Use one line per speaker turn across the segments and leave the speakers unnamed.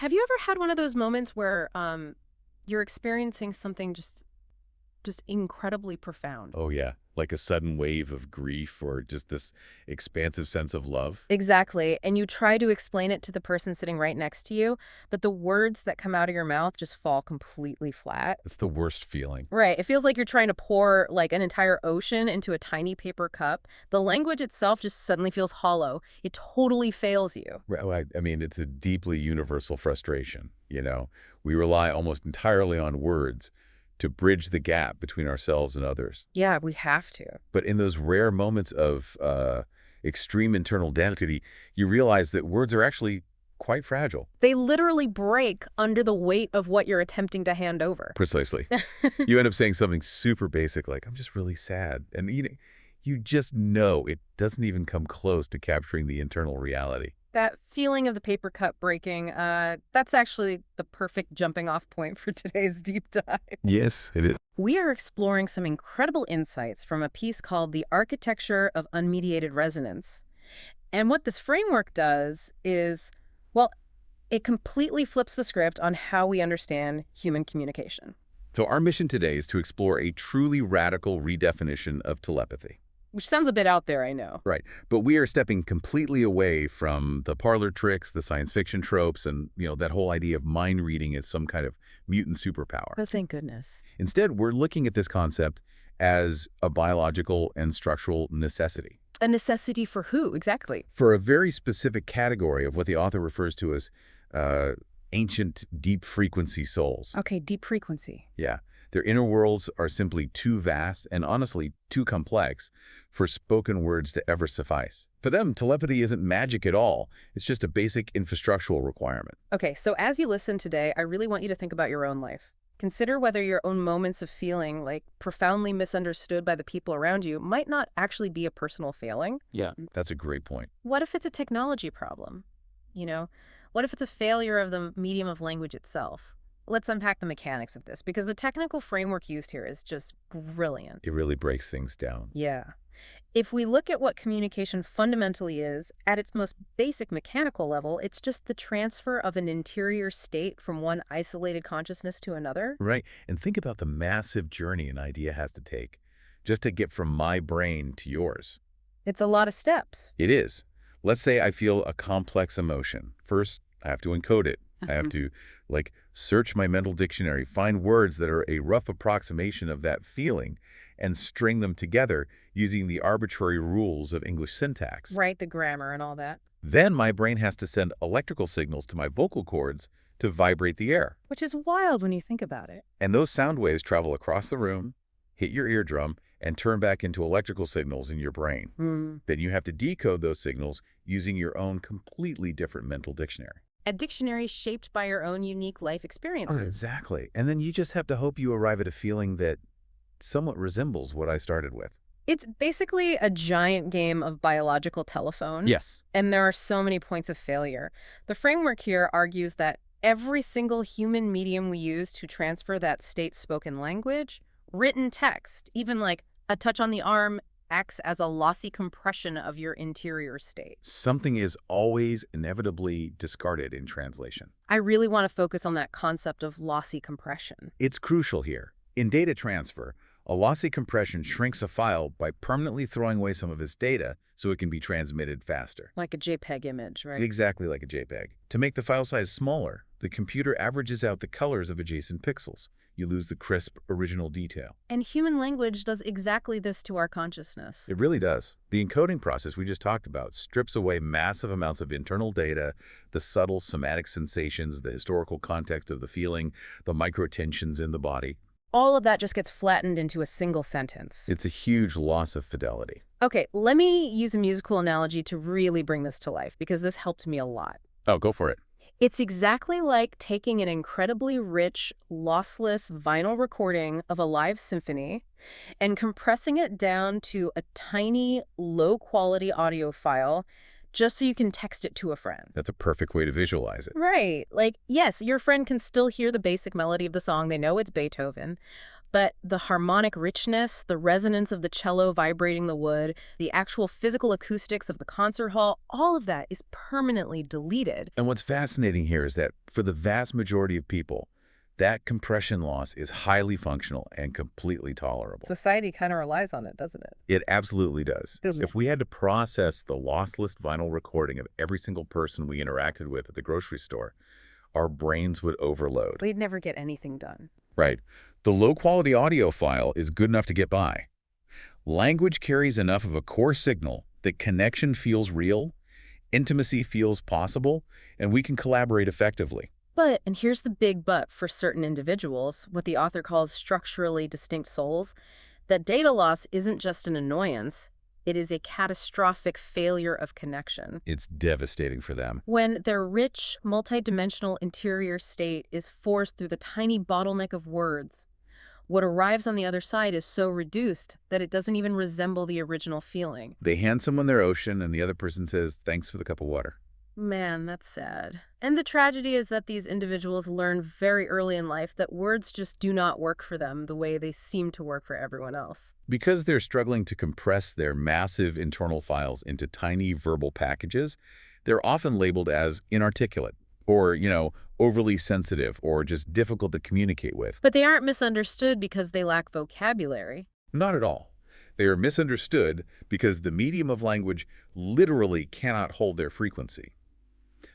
Have you ever had one of those moments where you're experiencing something just incredibly profound?
Oh, yeah. Like a sudden wave of grief or just this expansive sense of love.
Exactly. And you try to explain it to the person sitting right next to you, but the words that come out of your mouth just fall completely flat.
It's the worst feeling.
Right. It feels like you're trying to pour like an entire ocean into a tiny paper cup. The language itself just suddenly feels hollow. It totally fails you.
Well, I mean, it's a deeply universal frustration, you know? We rely almost entirely on words to bridge the gap between ourselves and others.
Yeah, we have to.
But in those rare moments of extreme internal density, you realize that words are actually quite fragile.
They literally break under the weight of what you're attempting to hand over.
Precisely. You end up saying something super basic like, I'm just really sad. And you just know it doesn't even come close to capturing the internal reality.
That feeling of the paper cup breaking, that's actually the perfect jumping off point for today's deep dive.
Yes, it is.
We are exploring some incredible insights from a piece called The Architecture of Unmediated Resonance. And what this framework does is, well, it completely flips the script on how we understand human communication.
So our mission today is to explore a truly radical redefinition of telepathy.
Which sounds a bit out there, I know.
Right. But we are stepping completely away from the parlor tricks, the science fiction tropes, and, that whole idea of mind reading as some kind of mutant superpower.
Oh, thank goodness.
Instead, we're looking at this concept as a biological and structural necessity.
A necessity for who, exactly?
For a very specific category of what the author refers to as ancient deep frequency souls.
Okay, deep frequency.
Yeah. Their inner worlds are simply too vast and honestly too complex for spoken words to ever suffice. For them, telepathy isn't magic at all. It's just a basic infrastructural requirement.
Okay, so as you listen today, I really want you to think about your own life. Consider whether your own moments of feeling like profoundly misunderstood by the people around you might not actually be a personal failing.
Yeah, that's a great point.
What if it's a technology problem? What if it's a failure of the medium of language itself? Let's unpack the mechanics of this, because the technical framework used here is just brilliant.
It really breaks things down.
Yeah. If we look at what communication fundamentally is, at its most basic mechanical level, it's just the transfer of an interior state from one isolated consciousness to another.
Right. And think about the massive journey an idea has to take just to get from my brain to yours.
It's a lot of steps.
It is. Let's say I feel a complex emotion. First, I have to encode it. I have to, search my mental dictionary, find words that are a rough approximation of that feeling, and string them together using the arbitrary rules of English syntax.
Right, the grammar and all that.
Then my brain has to send electrical signals to my vocal cords to vibrate the air.
Which is wild when you think about it.
And those sound waves travel across the room, hit your eardrum, and turn back into electrical signals in your brain. Then you have to decode those signals using your own completely different mental dictionary.
A dictionary shaped by your own unique life experiences.
Oh, exactly. And then you just have to hope you arrive at a feeling that somewhat resembles what I started with.
It's basically a giant game of biological telephone.
Yes.
And there are so many points of failure. The framework here argues that every single human medium we use to transfer that state's spoken language, written text, even like a touch on the arm, acts as a lossy compression of your interior state.
Something is always inevitably discarded in translation.
I really want to focus on that concept of lossy compression.
It's crucial here. In data transfer, a lossy compression shrinks a file by permanently throwing away some of its data so it can be transmitted faster.
Like a JPEG image, right?
Exactly like a JPEG. To make the file size smaller, the computer averages out the colors of adjacent pixels. You lose the crisp, original detail.
And human language does exactly this to our consciousness.
It really does. The encoding process we just talked about strips away massive amounts of internal data, the subtle somatic sensations, the historical context of the feeling, the micro-tensions in the body.
All of that just gets flattened into a single sentence.
It's a huge loss of fidelity.
Okay, let me use a musical analogy to really bring this to life, because this helped me a lot.
Oh, go for it.
It's exactly like taking an incredibly rich, lossless vinyl recording of a live symphony and compressing it down to a tiny, low-quality audio file just so you can text it to a friend.
That's a perfect way to visualize it.
Right. Like, yes, your friend can still hear the basic melody of the song. They know it's Beethoven. But the harmonic richness, the resonance of the cello vibrating the wood, the actual physical acoustics of the concert hall, all of that is permanently deleted.
And what's fascinating here is that for the vast majority of people, that compression loss is highly functional and completely tolerable.
Society kind of relies on it, doesn't it?
It absolutely does.
Doesn't it?
If we had to process the lossless vinyl recording of every single person we interacted with at the grocery store, our brains would overload.
We'd never get anything done.
Right. The low-quality audio file is good enough to get by. Language carries enough of a core signal that connection feels real, intimacy feels possible, and we can collaborate effectively.
But, and here's the big but for certain individuals, what the author calls structurally distinct souls, that data loss isn't just an annoyance, it is a catastrophic failure of connection.
It's devastating for them.
When their rich, multidimensional interior state is forced through the tiny bottleneck of words, what arrives on the other side is so reduced that it doesn't even resemble the original feeling.
They hand someone their ocean, and the other person says, "Thanks for the cup of water."
Man, that's sad. And the tragedy is that these individuals learn very early in life that words just do not work for them the way they seem to work for everyone else.
Because they're struggling to compress their massive internal files into tiny verbal packages, they're often labeled as inarticulate or, overly sensitive or just difficult to communicate with.
But they aren't misunderstood because they lack vocabulary.
Not at all. They are misunderstood because the medium of language literally cannot hold their frequency.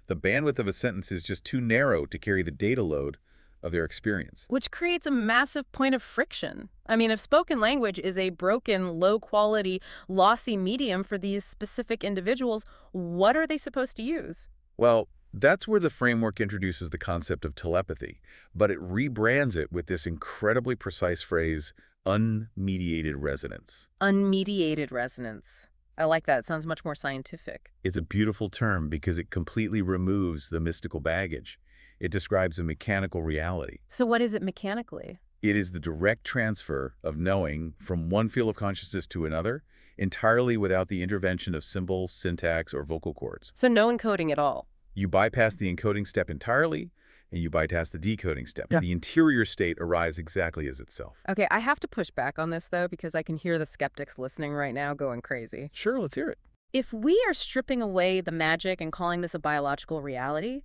The bandwidth of a sentence is just too narrow to carry the data load of their experience.
Which creates a massive point of friction. I mean, if spoken language is a broken, low-quality, lossy medium for these specific individuals, what are they supposed to use?
Well, that's where the framework introduces the concept of telepathy, but it rebrands it with this incredibly precise phrase, unmediated resonance.
Unmediated resonance. I like that. It sounds much more scientific.
It's a beautiful term because it completely removes the mystical baggage. It describes a mechanical reality.
So what is it mechanically?
It is the direct transfer of knowing from one field of consciousness to another, entirely without the intervention of symbols, syntax, or vocal cords.
So no encoding at all.
You bypass the encoding step entirely, and you bypass the decoding step.
Yeah.
The interior state arrives exactly as itself.
Okay, I have to push back on this, though, because I can hear the skeptics listening right now going crazy.
Sure, let's hear it.
If we are stripping away the magic and calling this a biological reality,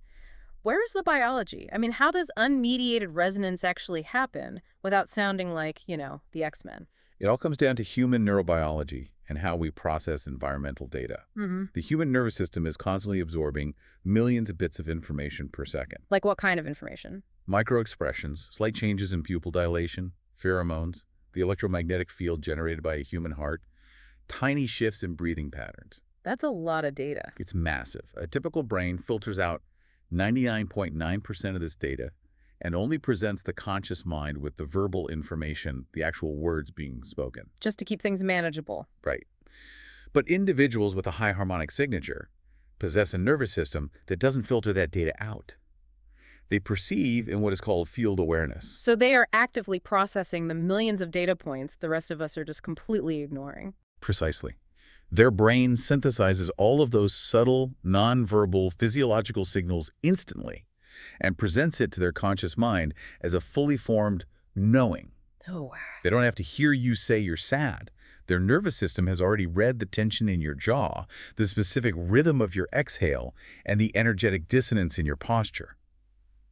where is the biology? I mean, how does unmediated resonance actually happen without sounding like, the X-Men?
It all comes down to human neurobiology and how we process environmental data. The human nervous system is constantly absorbing millions of bits of information per second.
Like what kind of information?
Microexpressions, slight changes in pupil dilation, pheromones, the electromagnetic field generated by a human heart, tiny shifts in breathing patterns.
That's a lot of data.
It's massive. A typical brain filters out 99.9% of this data and only presents the conscious mind with the verbal information, the actual words being spoken.
Just to keep things manageable.
Right. But individuals with a high harmonic signature possess a nervous system that doesn't filter that data out. They perceive in what is called field awareness.
So they are actively processing the millions of data points the rest of us are just completely ignoring.
Precisely. Their brain synthesizes all of those subtle, nonverbal, physiological signals instantly and presents it to their conscious mind as a fully formed knowing.
Oh, wow.
They don't have to hear you say you're sad. Their nervous system has already read the tension in your jaw, the specific rhythm of your exhale, and the energetic dissonance in your posture.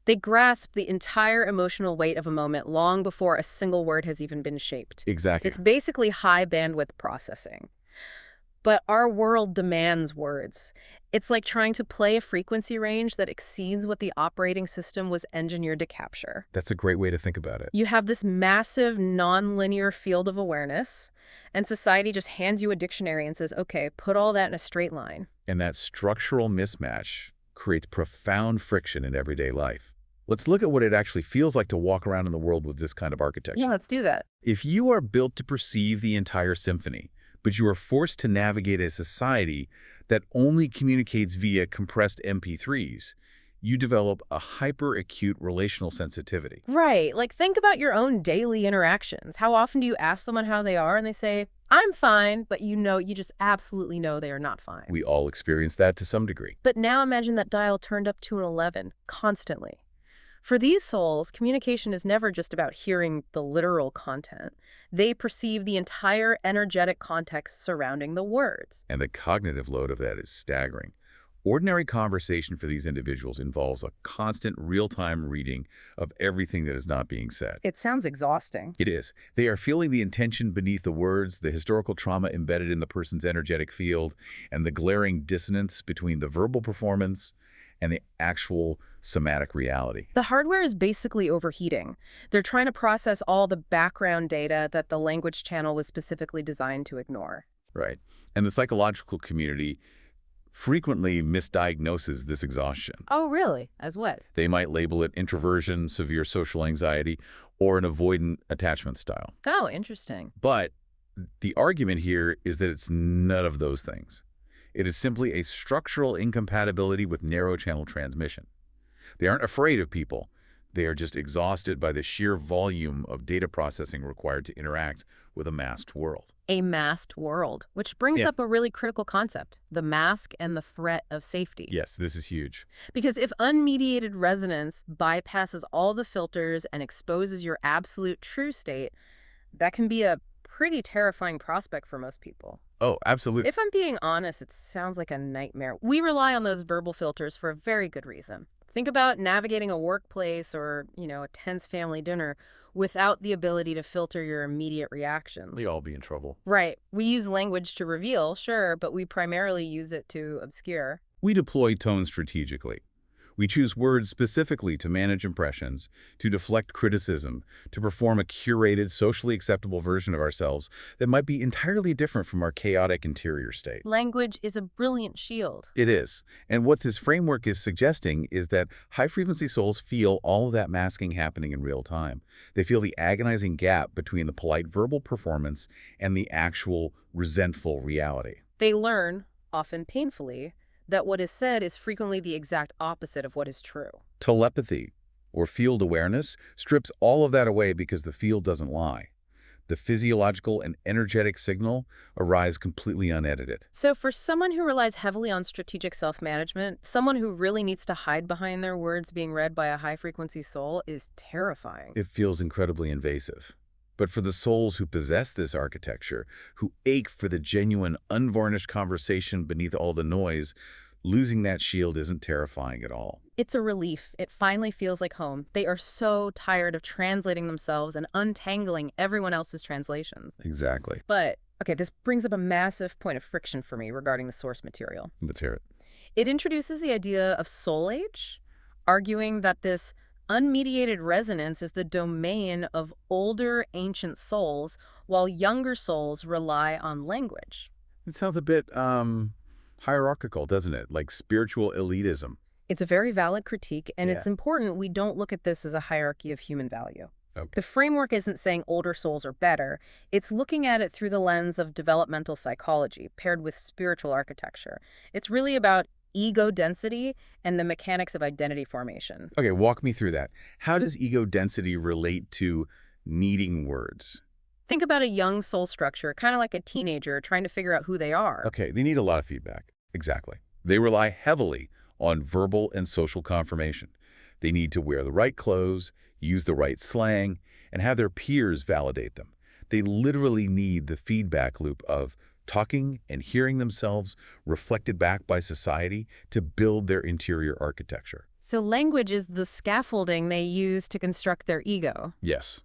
They grasp the entire emotional weight of a moment long before a single word has even been shaped.
Exactly.
It's basically high bandwidth processing. But our world demands words. It's like trying to play a frequency range that exceeds what the operating system was engineered to capture.
That's a great way to think about it.
You have this massive nonlinear field of awareness, and society just hands you a dictionary and says, okay, put all that in a straight line.
And that structural mismatch creates profound friction in everyday life. Let's look at what it actually feels like to walk around in the world with this kind of architecture.
Yeah, let's do that.
If you are built to perceive the entire symphony, but you are forced to navigate a society that only communicates via compressed MP3s, you develop a hyper-acute relational sensitivity.
Right. Like, think about your own daily interactions. How often do you ask someone how they are and they say, I'm fine, but you just absolutely know they are not fine.
We all experience that to some degree.
But now imagine that dial turned up to an 11 constantly. For these souls, communication is never just about hearing the literal content. They perceive the entire energetic context surrounding the words.
And the cognitive load of that is staggering. Ordinary conversation for these individuals involves a constant real-time reading of everything that is not being said.
It sounds exhausting.
It is. They are feeling the intention beneath the words, the historical trauma embedded in the person's energetic field, and the glaring dissonance between the verbal performance and the actual somatic reality.
The hardware is basically overheating. They're trying to process all the background data that the language channel was specifically designed to ignore.
Right. And the psychological community frequently misdiagnoses this exhaustion.
Oh, really? As what?
They might label it introversion, severe social anxiety, or an avoidant attachment style.
Oh, interesting.
But the argument here is that it's none of those things. It is simply a structural incompatibility with narrow channel transmission. They aren't afraid of people. They are just exhausted by the sheer volume of data processing required to interact with a masked world.
A masked world, which brings up a really critical concept, the mask and the threat of safety.
Yes, this is huge.
Because if unmediated resonance bypasses all the filters and exposes your absolute true state, that can be a pretty terrifying prospect for most people.
Oh, absolutely.
If I'm being honest, it sounds like a nightmare. We rely on those verbal filters for a very good reason. Think about navigating a workplace or, a tense family dinner without the ability to filter your immediate reactions.
We'd all be in trouble.
Right. We use language to reveal, sure, but we primarily use it to obscure.
We deploy tone strategically. We choose words specifically to manage impressions, to deflect criticism, to perform a curated, socially acceptable version of ourselves that might be entirely different from our chaotic interior state.
Language is a brilliant shield.
It is. And what this framework is suggesting is that high-frequency souls feel all of that masking happening in real time. They feel the agonizing gap between the polite verbal performance and the actual resentful reality.
They learn, often painfully, that what is said is frequently the exact opposite of what is true.
Telepathy, or field awareness, strips all of that away because the field doesn't lie. The physiological and energetic signal arrives completely unedited.
So for someone who relies heavily on strategic self-management, someone who really needs to hide behind their words being read by a high-frequency soul is terrifying.
It feels incredibly invasive. But for the souls who possess this architecture, who ache for the genuine, unvarnished conversation beneath all the noise, losing that shield isn't terrifying at all.
It's a relief. It finally feels like home. They are so tired of translating themselves and untangling everyone else's translations.
Exactly.
But, okay, this brings up a massive point of friction for me regarding the source material.
Let's hear it.
It introduces the idea of soul age, arguing that this unmediated resonance is the domain of older, ancient souls, while younger souls rely on language.
It sounds a bit, hierarchical, doesn't it? Like spiritual elitism.
It's a very valid critique, and
Yeah.
it's important we don't look at this as a hierarchy of human value.
Okay.
The framework isn't saying older souls are better. It's looking at it through the lens of developmental psychology paired with spiritual architecture. It's really about ego density and the mechanics of identity formation.
Okay, walk me through that. How does ego density relate to needing words?
Think about a young soul structure, kind of like a teenager trying to figure out who they are.
Okay, they need a lot of feedback. Exactly. They rely heavily on verbal and social confirmation. They need to wear the right clothes, use the right slang, and have their peers validate them. They literally need the feedback loop of talking and hearing themselves reflected back by society to build their interior architecture.
So language is the scaffolding they use to construct their ego.
Yes,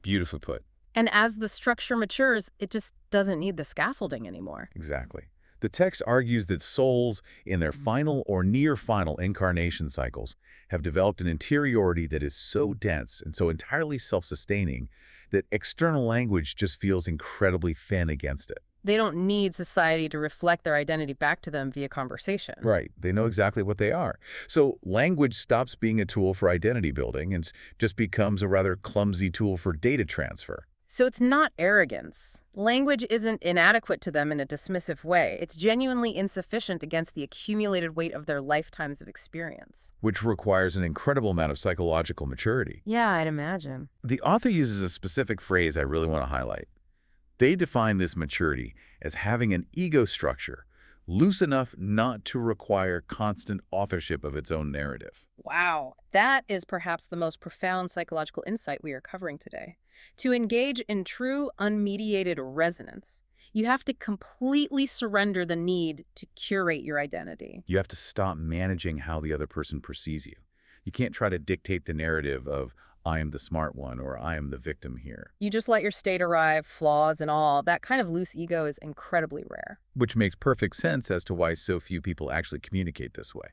beautifully put.
And as the structure matures, it just doesn't need the scaffolding anymore.
Exactly. The text argues that souls in their final or near-final incarnation cycles have developed an interiority that is so dense and so entirely self-sustaining that external language just feels incredibly thin against it.
They don't need society to reflect their identity back to them via conversation.
Right. They know exactly what they are. So language stops being a tool for identity building and just becomes a rather clumsy tool for data transfer.
So it's not arrogance. Language isn't inadequate to them in a dismissive way. It's genuinely insufficient against the accumulated weight of their lifetimes of experience.
Which requires an incredible amount of psychological maturity.
Yeah, I'd imagine.
The author uses a specific phrase I really want to highlight. They define this maturity as having an ego structure loose enough not to require constant authorship of its own narrative.
Wow, that is perhaps the most profound psychological insight we are covering today. To engage in true unmediated resonance, you have to completely surrender the need to curate your identity.
You have to stop managing how the other person perceives you. You can't try to dictate the narrative of, I am the smart one or I am the victim here.
You just let your state arrive, flaws and all. That kind of loose ego is incredibly rare.
Which makes perfect sense as to why so few people actually communicate this way.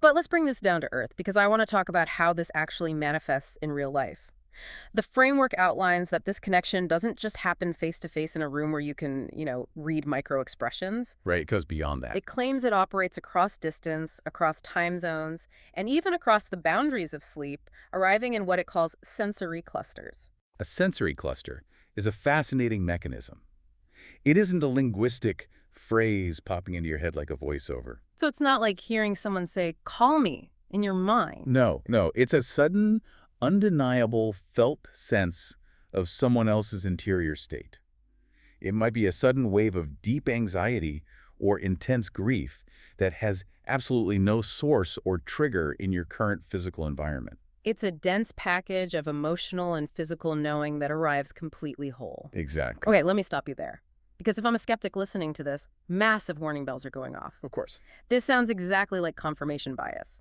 But let's bring this down to earth because I want to talk about how this actually manifests in real life. The framework outlines that this connection doesn't just happen face to face in a room where you can, read micro expressions.
Right? It goes beyond that.
It claims it operates across distance, across time zones, and even across the boundaries of sleep, arriving in what it calls sensory clusters.
A sensory cluster is a fascinating mechanism. It isn't a linguistic phrase popping into your head like a voiceover.
So it's not like hearing someone say, call me, in your mind.
No, no. It's a sudden, undeniable felt sense of someone else's interior state. It might be a sudden wave of deep anxiety or intense grief that has absolutely no source or trigger in your current physical environment.
It's a dense package of emotional and physical knowing that arrives completely whole.
Exactly.
Okay, let me stop you there. Because if I'm a skeptic listening to this, massive warning bells are going off.
Of course.
This sounds exactly like confirmation bias.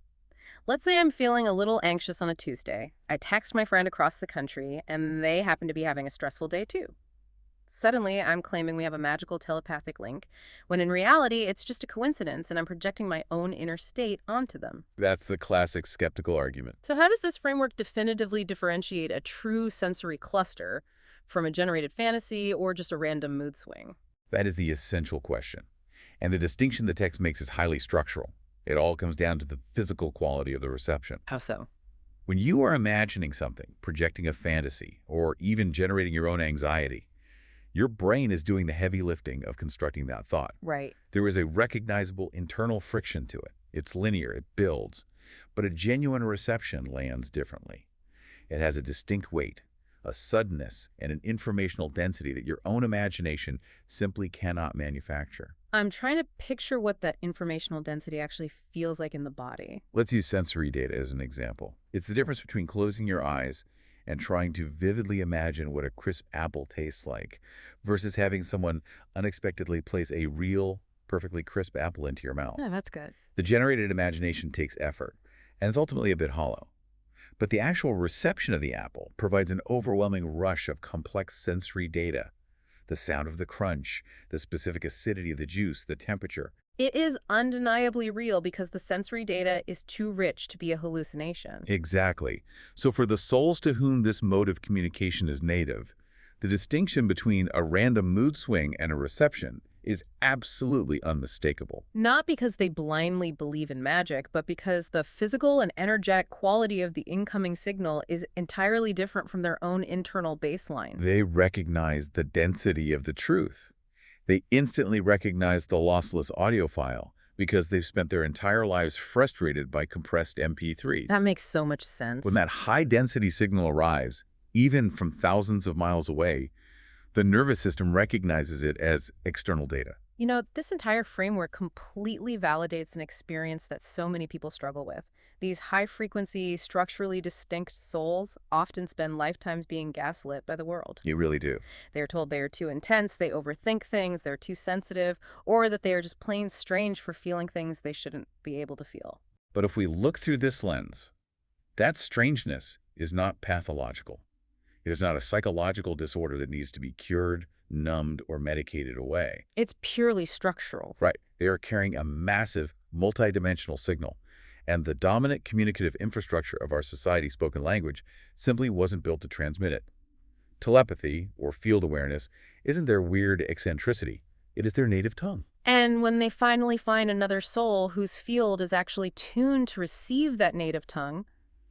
Let's say I'm feeling a little anxious on a Tuesday. I text my friend across the country, and they happen to be having a stressful day too. Suddenly, I'm claiming we have a magical telepathic link, when in reality, it's just a coincidence and I'm projecting my own inner state onto them.
That's the classic skeptical argument.
So how does this framework definitively differentiate a true sensory cluster from a generated fantasy or just a random mood swing?
That is the essential question. And the distinction the text makes is highly structural. It all comes down to the physical quality of the reception.
How so?
When you are imagining something, projecting a fantasy, or even generating your own anxiety, your brain is doing the heavy lifting of constructing that thought.
Right.
There is a recognizable internal friction to it. It's linear, it builds. But a genuine reception lands differently. It has a distinct weight, a suddenness, and an informational density that your own imagination simply cannot manufacture.
I'm trying to picture what that informational density actually feels like in the body.
Let's use sensory data as an example. It's the difference between closing your eyes and trying to vividly imagine what a crisp apple tastes like versus having someone unexpectedly place a real, perfectly crisp apple into your mouth.
Yeah, that's good.
The generated imagination takes effort, and it's ultimately a bit hollow. But the actual reception of the apple provides an overwhelming rush of complex sensory data. The sound of the crunch, the specific acidity of the juice, the temperature.
It is undeniably real because the sensory data is too rich to be a hallucination.
Exactly. So for the souls to whom this mode of communication is native, the distinction between a random mood swing and a reception is absolutely unmistakable.
Not because they blindly believe in magic, but because the physical and energetic quality of the incoming signal is entirely different from their own internal baseline.
They recognize the density of the truth. They instantly recognize the lossless audio file because they've spent their entire lives frustrated by compressed MP3s.
That makes so much sense.
When that high-density signal arrives, even from thousands of miles away, the nervous system recognizes it as external data.
You know, this entire framework completely validates an experience that so many people struggle with. These high-frequency, structurally distinct souls often spend lifetimes being gaslit by the world.
You really do.
They are told they are too intense, they overthink things, they're too sensitive, or that they are just plain strange for feeling things they shouldn't be able to feel.
But if we look through this lens, that strangeness is not pathological. It is not a psychological disorder that needs to be cured, numbed, or medicated away.
It's purely structural.
Right. They are carrying a massive, multidimensional signal, and the dominant communicative infrastructure of our society's spoken language simply wasn't built to transmit it. Telepathy, or field awareness, isn't their weird eccentricity. It is their native tongue.
And when they finally find another soul whose field is actually tuned to receive that native tongue,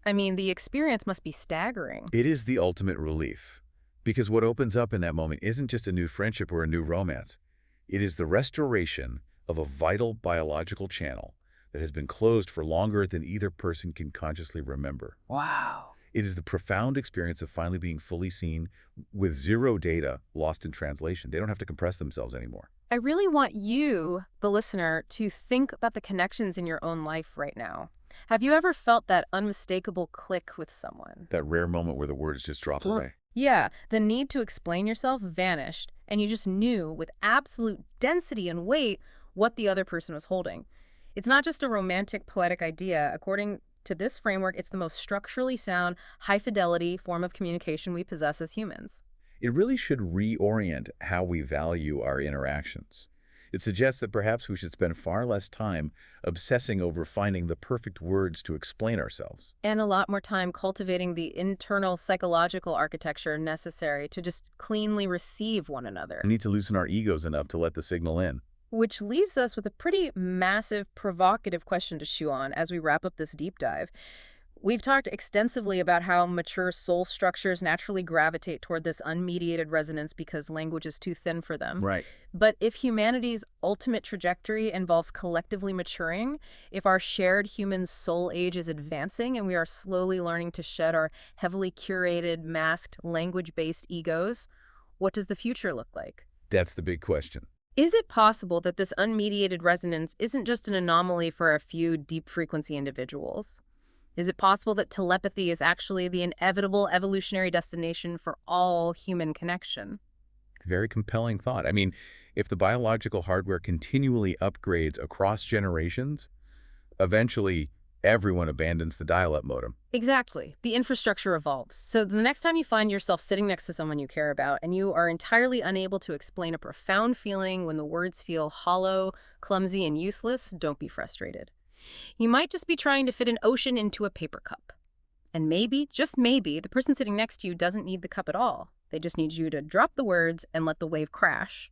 I mean, the experience must be staggering.
It is the ultimate relief, because what opens up in that moment isn't just a new friendship or a new romance. It is the restoration of a vital biological channel that has been closed for longer than either person can consciously remember.
Wow.
It is the profound experience of finally being fully seen with zero data lost in translation. They don't have to compress themselves anymore.
I really want you, the listener, to think about the connections in your own life right now. Have you ever felt that unmistakable click with someone?
That rare moment where the words just drop away.
Yeah, the need to explain yourself vanished, and you just knew with absolute density and weight what the other person was holding. It's not just a romantic, poetic idea. According to this framework, it's the most structurally sound, high fidelity form of communication we possess as humans.
It really should reorient how we value our interactions. It suggests that perhaps we should spend far less time obsessing over finding the perfect words to explain ourselves.
And a lot more time cultivating the internal psychological architecture necessary to just cleanly receive one another.
We need to loosen our egos enough to let the signal in.
Which leaves us with a pretty massive, provocative question to chew on as we wrap up this deep dive. We've talked extensively about how mature soul structures naturally gravitate toward this unmediated resonance because language is too thin for them.
Right.
But if humanity's ultimate trajectory involves collectively maturing, if our shared human soul age is advancing and we are slowly learning to shed our heavily curated, masked, language-based egos, what does the future look like?
That's the big question.
Is it possible that this unmediated resonance isn't just an anomaly for a few deep-frequency individuals? Is it possible that telepathy is actually the inevitable evolutionary destination for all human connection?
It's a very compelling thought. I mean, if the biological hardware continually upgrades across generations, eventually everyone abandons the dial-up modem.
Exactly. The infrastructure evolves. So the next time you find yourself sitting next to someone you care about and you are entirely unable to explain a profound feeling when the words feel hollow, clumsy, and useless, don't be frustrated. You might just be trying to fit an ocean into a paper cup. And maybe, just maybe, the person sitting next to you doesn't need the cup at all. They just need you to drop the words and let the wave crash.